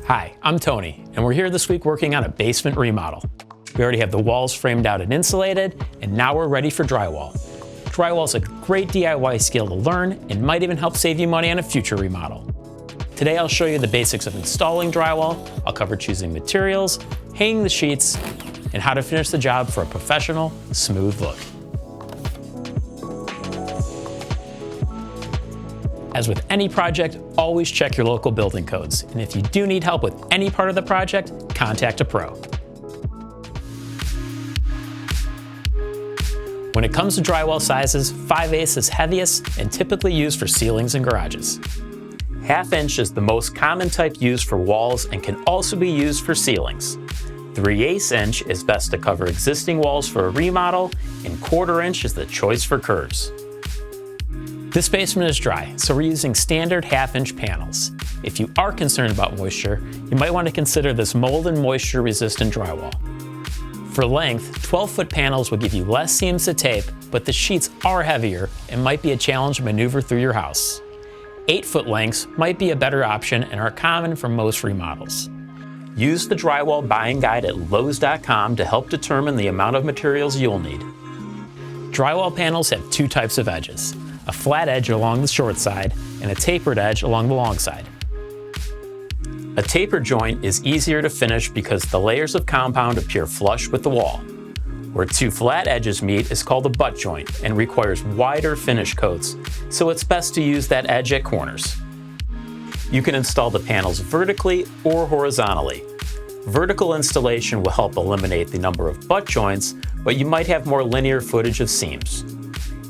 Hi, I'm Tony, and we're here this week working on a basement remodel. We already have the walls framed out and insulated, and now we're ready for drywall. Drywall is a great DIY skill to learn and might even help save you money on a future remodel. Today I'll show you the basics of installing drywall. I'll cover choosing materials, hanging the sheets, and how to finish the job for a professional, smooth look. As with any project, always check your local building codes. And if you do need help with any part of the project, contact a pro. When it comes to drywall sizes, 5/8 is heaviest and typically used for ceilings and garages. 1/2 inch is the most common type used for walls and can also be used for ceilings. 3/8 inch is best to cover existing walls for a remodel, and 1/4 inch is the choice for curves. This basement is dry, so we're using standard 1/2 inch panels. If you are concerned about moisture, you might want to consider this mold and moisture resistant drywall. For length, 12-foot panels will give you less seams to tape, but the sheets are heavier and might be a challenge to maneuver through your house. 8-foot lengths might be a better option and are common for most remodels. Use the drywall buying guide at Lowe's.com to help determine the amount of materials you'll need. Drywall panels have 2 types of edges: a flat edge along the short side and a tapered edge along the long side. A tapered joint is easier to finish because the layers of compound appear flush with the wall. Where 2 flat edges meet is called a butt joint and requires wider finish coats, so it's best to use that edge at corners. You can install the panels vertically or horizontally. Vertical installation will help eliminate the number of butt joints, but you might have more linear footage of seams.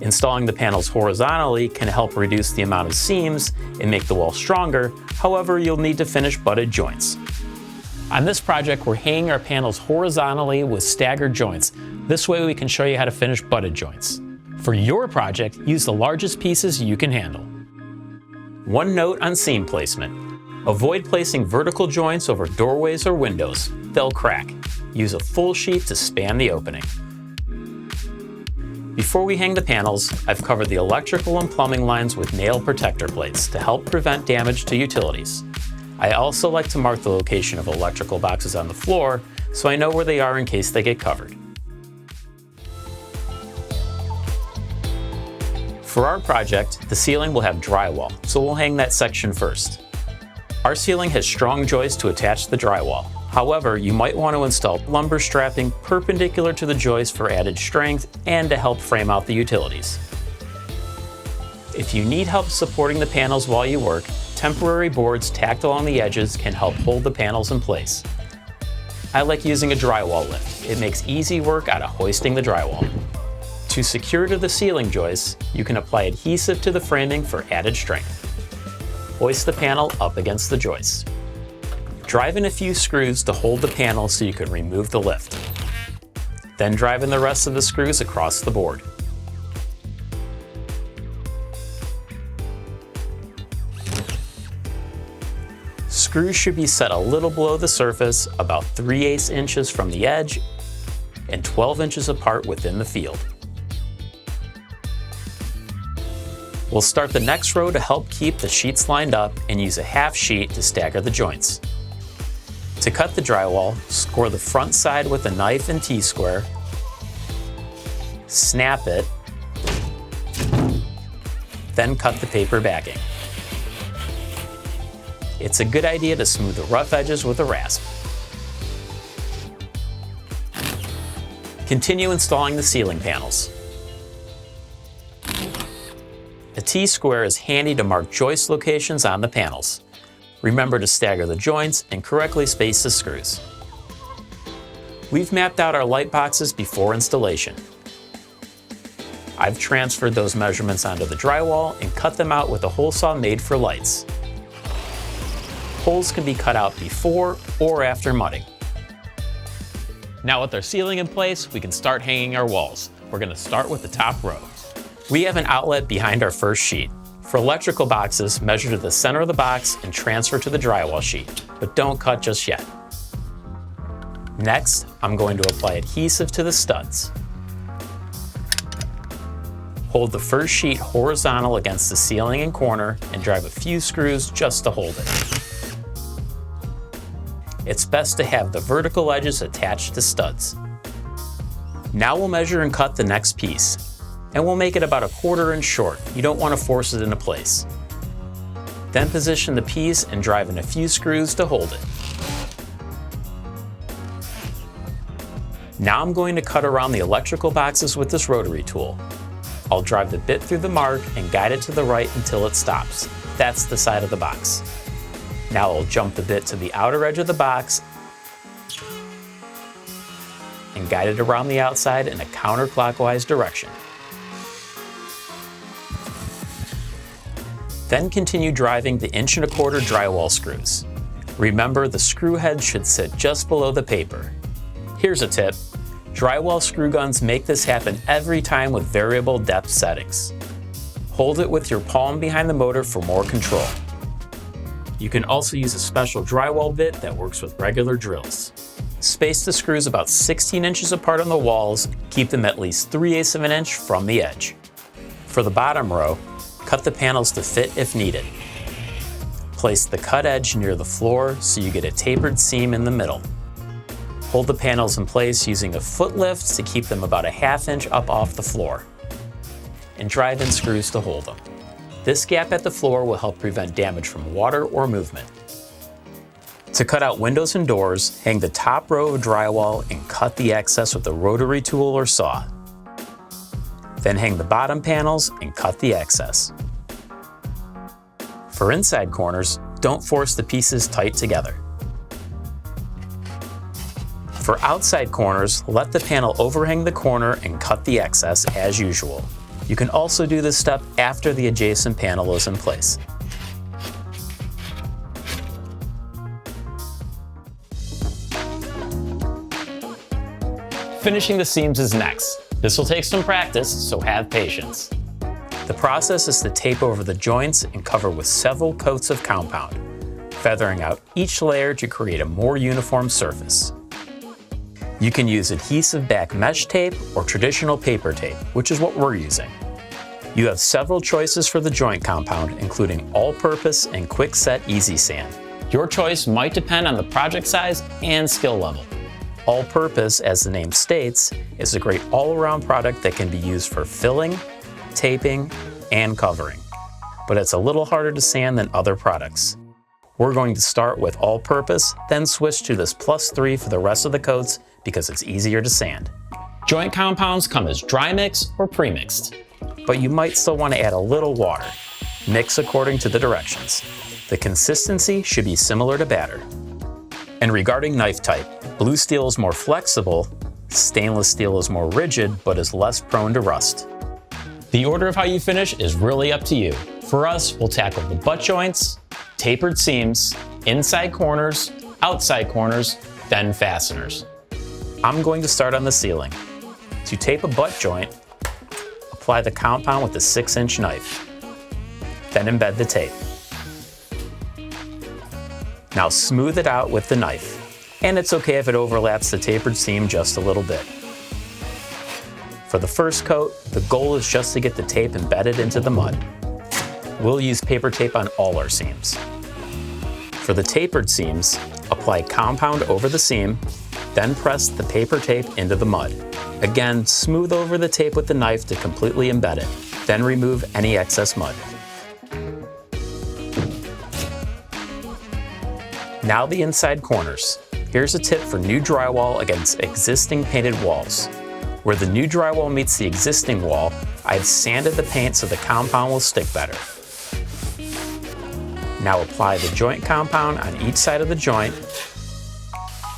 Installing the panels horizontally can help reduce the amount of seams and make the wall stronger. However, you'll need to finish butted joints. On this project, we're hanging our panels horizontally with staggered joints. This way we can show you how to finish butted joints. For your project, use the largest pieces you can handle. One note on seam placement: avoid placing vertical joints over doorways or windows. They'll crack. Use a full sheet to span the opening. Before we hang the panels, I've covered the electrical and plumbing lines with nail protector plates to help prevent damage to utilities. I also like to mark the location of electrical boxes on the floor so I know where they are in case they get covered. For our project, the ceiling will have drywall, so we'll hang that section first. Our ceiling has strong joists to attach the drywall. However, you might want to install lumber strapping perpendicular to the joist for added strength and to help frame out the utilities. If you need help supporting the panels while you work, temporary boards tacked along the edges can help hold the panels in place. I like using a drywall lift. It makes easy work out of hoisting the drywall. To secure to the ceiling joists, you can apply adhesive to the framing for added strength. Hoist the panel up against the joists. Drive in a few screws to hold the panel so you can remove the lift. Then drive in the rest of the screws across the board. Screws should be set a little below the surface, about 3/8 inches from the edge and 12 inches apart within the field. We'll start the next row to help keep the sheets lined up and use a 1/2 sheet to stagger the joints. To cut the drywall, score the front side with a knife and T-square, snap it, then cut the paper backing. It's a good idea to smooth the rough edges with a rasp. Continue installing the ceiling panels. A T-square is handy to mark joist locations on the panels. Remember to stagger the joints and correctly space the screws. We've mapped out our light boxes before installation. I've transferred those measurements onto the drywall and cut them out with a hole saw made for lights. Holes can be cut out before or after mudding. Now with our ceiling in place, we can start hanging our walls. We're going to start with the top row. We have an outlet behind our first sheet. For electrical boxes, measure to the center of the box and transfer to the drywall sheet, but don't cut just yet. Next, I'm going to apply adhesive to the studs. Hold the first sheet horizontal against the ceiling and corner and drive a few screws just to hold it. it's best to have the vertical edges attached to studs. Now we'll measure and cut the next piece, and we'll make it about 1/4 inch short. You don't want to force it into place. Then position the piece and drive in a few screws to hold it. Now I'm going to cut around the electrical boxes with this rotary tool. I'll drive the bit through the mark and guide it to the right until it stops. That's the side of the box. Now I'll jump the bit to the outer edge of the box and guide it around the outside in a counterclockwise direction. Then continue driving the 1¼ inch drywall screws. Remember, the screw head should sit just below the paper. Here's a tip. Drywall screw guns make this happen every time with variable depth settings. Hold it with your palm behind the motor for more control. You can also use a special drywall bit that works with regular drills. Space the screws about 16 inches apart on the walls, keep them at least 3/8 of an inch from the edge. For the bottom row, cut the panels to fit if needed. Place the cut edge near the floor so you get a tapered seam in the middle. Hold the panels in place using a foot lift to keep them about 1/2 inch up off the floor. And drive in screws to hold them. This gap at the floor will help prevent damage from water or movement. To cut out windows and doors, hang the top row of drywall and cut the excess with a rotary tool or saw. Then hang the bottom panels and cut the excess. For inside corners, don't force the pieces tight together. For outside corners, let the panel overhang the corner and cut the excess as usual. You can also do this step after the adjacent panel is in place. Finishing the seams is next. This will take some practice, so have patience. The process is to tape over the joints and cover with several coats of compound, feathering out each layer to create a more uniform surface. You can use adhesive back mesh tape or traditional paper tape, which is what we're using. You have several choices for the joint compound, including all-purpose and quick-set easy sand. Your choice might depend on the project size and skill level. All-purpose, as the name states, is a great all-around product that can be used for filling, taping, and covering. But it's a little harder to sand than other products. We're going to start with all-purpose, then switch to this +3 for the rest of the coats because it's easier to sand. Joint compounds come as dry mix or pre-mixed, but you might still want to add a little water. Mix according to the directions. The consistency should be similar to batter. And regarding knife type, blue steel is more flexible, stainless steel is more rigid but is less prone to rust. The order of how you finish is really up to you. For us, we'll tackle the butt joints, tapered seams, inside corners, outside corners, then fasteners. I'm going to start on the ceiling. To tape a butt joint, apply the compound with a 6-inch knife. Then embed the tape. Now smooth it out with the knife. And it's okay if it overlaps the tapered seam just a little bit. For the first coat, the goal is just to get the tape embedded into the mud. We'll use paper tape on all our seams. For the tapered seams, apply compound over the seam, then press the paper tape into the mud. Again, smooth over the tape with the knife to completely embed it, then remove any excess mud. Now the inside corners. Here's a tip for new drywall against existing painted walls. Where the new drywall meets the existing wall, I've sanded the paint so the compound will stick better. Now apply the joint compound on each side of the joint.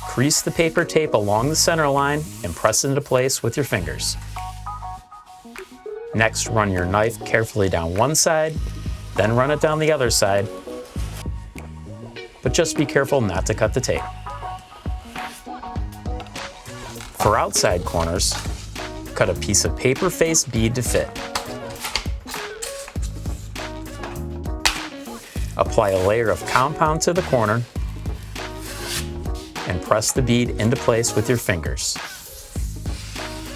Crease the paper tape along the center line and press it into place with your fingers. Next, run your knife carefully down one side, then run it down the other side. But just be careful not to cut the tape. For outside corners, cut a piece of paper-faced bead to fit. Apply a layer of compound to the corner and press the bead into place with your fingers.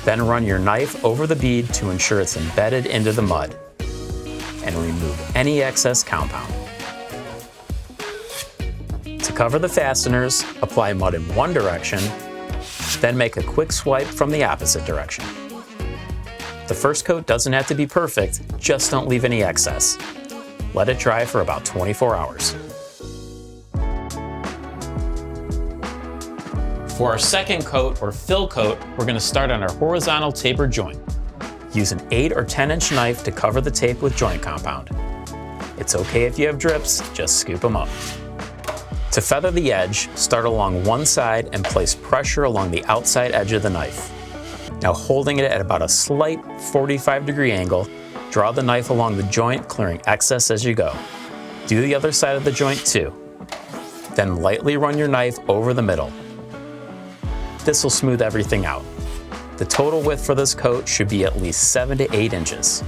Then run your knife over the bead to ensure it's embedded into the mud and remove any excess compound. To cover the fasteners, apply mud in one direction, then make a quick swipe from the opposite direction. The first coat doesn't have to be perfect, just don't leave any excess. Let it dry for about 24 hours. For our second coat, or fill coat, we're going to start on our horizontal tapered joint. Use an 8 or 10-inch knife to cover the tape with joint compound. It's okay if you have drips, just scoop them up. To feather the edge, start along one side and place pressure along the outside edge of the knife. Now, holding it at about a slight 45-degree angle, draw the knife along the joint, clearing excess as you go. Do the other side of the joint too. Then lightly run your knife over the middle. This will smooth everything out. The total width for this coat should be at least 7 to 8 inches.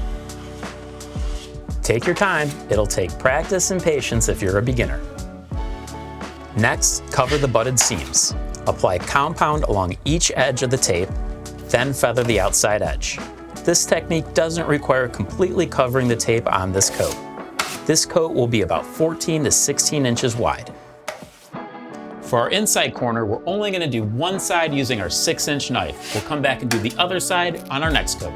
Take your time, it'll take practice and patience if you're a beginner. Next, cover the butted seams. Apply compound along each edge of the tape, then feather the outside edge. This technique doesn't require completely covering the tape on this coat. This coat will be about 14 to 16 inches wide. For our inside corner, we're only going to do one side using our 6-inch knife. We'll come back and do the other side on our next coat.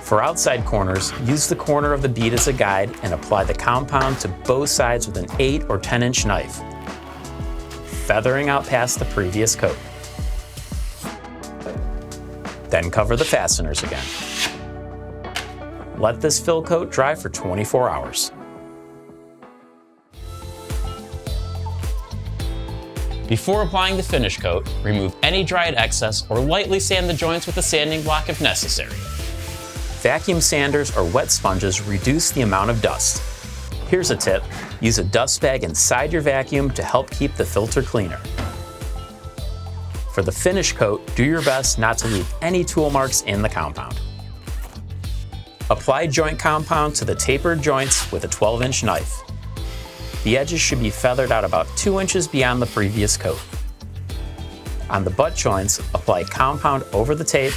For outside corners, use the corner of the bead as a guide and apply the compound to both sides with an 8 or 10-inch knife, feathering out past the previous coat. Then cover the fasteners again. Let this fill coat dry for 24 hours. Before applying the finish coat, remove any dried excess or lightly sand the joints with a sanding block if necessary. Vacuum sanders or wet sponges reduce the amount of dust. Here's a tip: use a dust bag inside your vacuum to help keep the filter cleaner. For the finish coat, do your best not to leave any tool marks in the compound. Apply joint compound to the tapered joints with a 12-inch knife. The edges should be feathered out about 2 inches beyond the previous coat. On the butt joints, apply compound over the tape,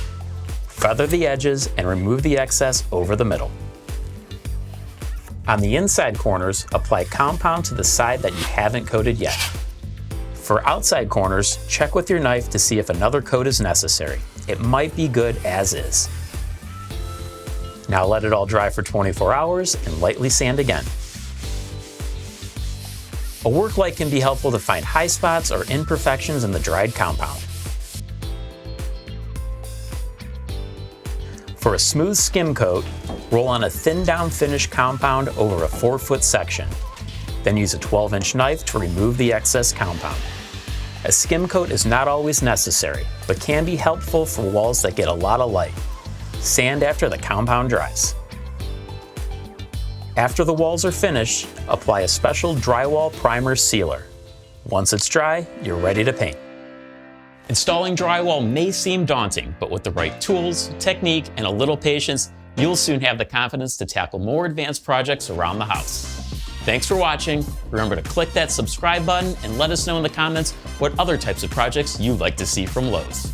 feather the edges, and remove the excess over the middle. On the inside corners, apply compound to the side that you haven't coated yet. For outside corners, check with your knife to see if another coat is necessary. It might be good as is. Now let it all dry for 24 hours and lightly sand again. A work light can be helpful to find high spots or imperfections in the dried compound. For a smooth skim coat, roll on a thin down finish compound over a 4-foot section. Then use a 12-inch knife to remove the excess compound. A skim coat is not always necessary, but can be helpful for walls that get a lot of light. Sand after the compound dries. After the walls are finished, apply a special drywall primer sealer. Once it's dry, you're ready to paint. Installing drywall may seem daunting, but with the right tools, technique, and a little patience, you'll soon have the confidence to tackle more advanced projects around the house. Thanks for watching. Remember to click that subscribe button and let us know in the comments what other types of projects you'd like to see from Lowe's.